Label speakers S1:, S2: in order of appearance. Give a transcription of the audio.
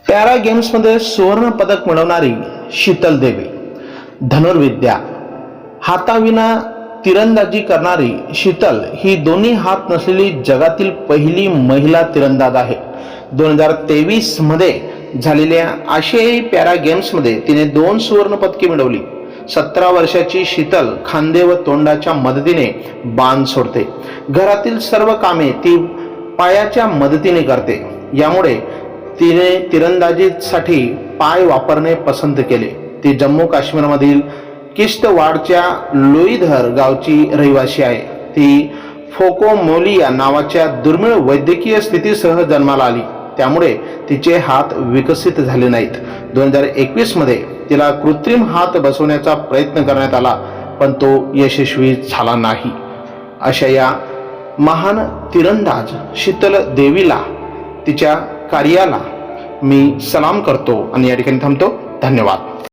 S1: Para गेम्समध्ये सुवर्ण पदक मिळवणारी शीतल देवी, धनुर्विद्या, हाताविना तिरंदाजी करणारी शीतल ही दोन्ही हात नसलेली जगातील पहिली महिला तिरंदाज आहे. 2023 मध्ये झालेल्या आशियाई पॅरा गेम्समध्ये तिने 2 सुवर्ण पदके मिळवली. 17 वर्षाची शीतल खांदे व तोंडाच्या मदतीने बाण सोडते. घरातील सर्व कामे ती पायाच्या मदतीने करते. यामुळे तिने तिरंदाजीसाठी पाय वापरणे पसंत केले. ती जम्मू काश्मीरमधील किश्तवाडच्या लोईधर गावची रहिवासी आहे. ती फोकोमोलिया नावाच्या दुर्मिळ वैद्यकीय स्थितीसह जन्माला आली, त्यामुळे तिचे हात विकसित झाले नाहीत. 2021 मध्ये तिला कृत्रिम हात बसवण्याचा प्रयत्न करण्यात आला, पण तो यशस्वी झाला नाही. अशा या महान तिरंदाज शीतल देवीला, तिच्या कार्याला मी सलाम करतो आणि या ठिकाणी थांबतो. धन्यवाद.